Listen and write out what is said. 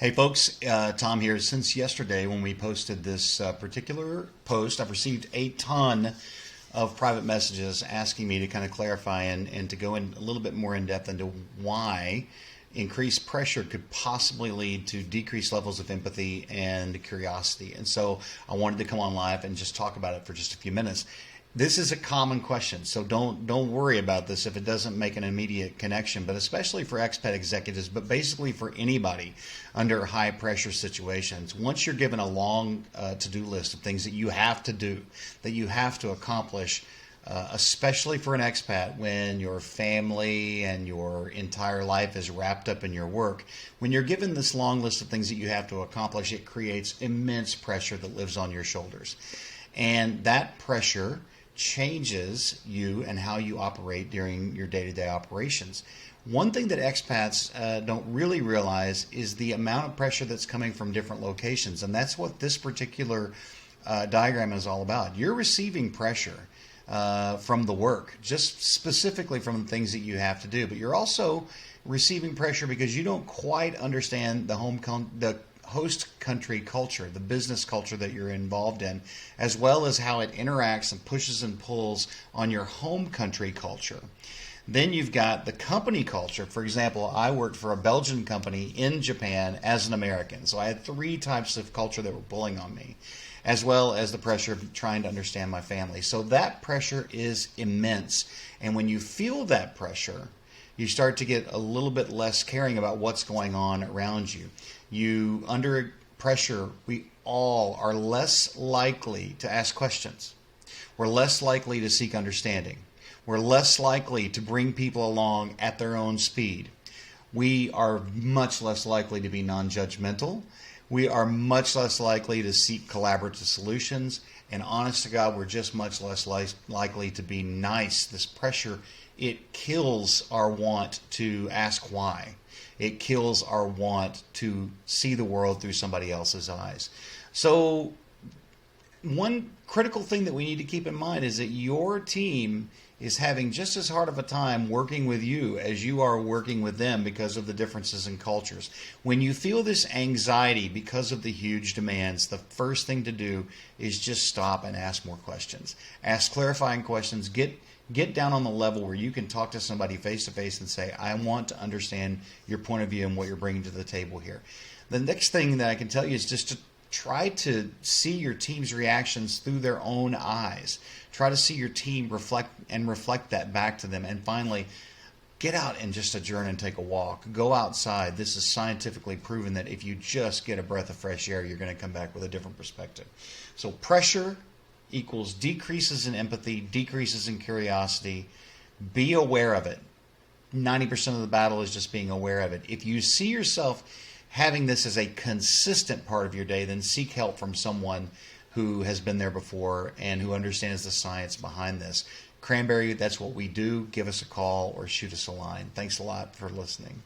Hey folks, Tom here. Since yesterday when we posted this particular post, I've received a ton of private messages asking me to kind of clarify and to go in a little bit more in depth into why increased pressure could possibly lead to decreased levels of empathy and curiosity. And so I wanted to come on live and just talk about it for just a few minutes. This is a common question, so don't worry about this if it doesn't make an immediate connection, but especially for expat executives, but basically for anybody under high pressure situations. Once you're given a long to-do list of things that you have to do, that you have to accomplish, especially for an expat when your family and your entire life is wrapped up in your work, when you're given this long list of things that you have to accomplish, it creates immense pressure that lives on your shoulders. And that pressure changes you and how you operate during your day-to-day operations. One thing that expats don't really realize is the amount of pressure that's coming from different locations, and that's what this particular diagram is all about. You're receiving pressure from the work, just specifically from the things that you have to do, but you're also receiving pressure because you don't quite understand the host country culture, the business culture that you're involved in, as well as how it interacts and pushes and pulls on your home country culture. Then you've got the company culture. For example, I worked for a Belgian company in Japan as an American, so I had three types of culture that were pulling on me, as well as the pressure of trying to understand my family. So that pressure is immense, and when you feel that pressure, you start to get a little bit less caring about what's going on around you. Under pressure, we all are less likely to ask questions. We're less likely to seek understanding. We're less likely to bring people along at their own speed. We are much less likely to be non-judgmental. We are much less likely to seek collaborative solutions. And honest to God, we're just much less likely to be nice. This pressure, it kills our want to ask why. It kills our want to see the world through somebody else's eyes. So one critical thing that we need to keep in mind is that your team is having just as hard of a time working with you as you are working with them because of the differences in cultures. When you feel this anxiety because of the huge demands, the first thing to do is just stop and ask more questions. Ask clarifying questions. Get down on the level where you can talk to somebody face to face and say, I want to understand your point of view and what you're bringing to the table here. The next thing that I can tell you is just to try to see your team's reactions through their own eyes. Try to see your team reflect that back to them. And finally, get out and just adjourn and take a walk. Go outside. This is scientifically proven that if you just get a breath of fresh air, you're going to come back with a different perspective. So pressure equals decreases in empathy, decreases in curiosity. Be aware of it. 90% of the battle is just being aware of it. If you see yourself having this as a consistent part of your day, then seek help from someone who has been there before and who understands the science behind this. Cranberry, that's what we do. Give us a call or shoot us a line. Thanks a lot for listening.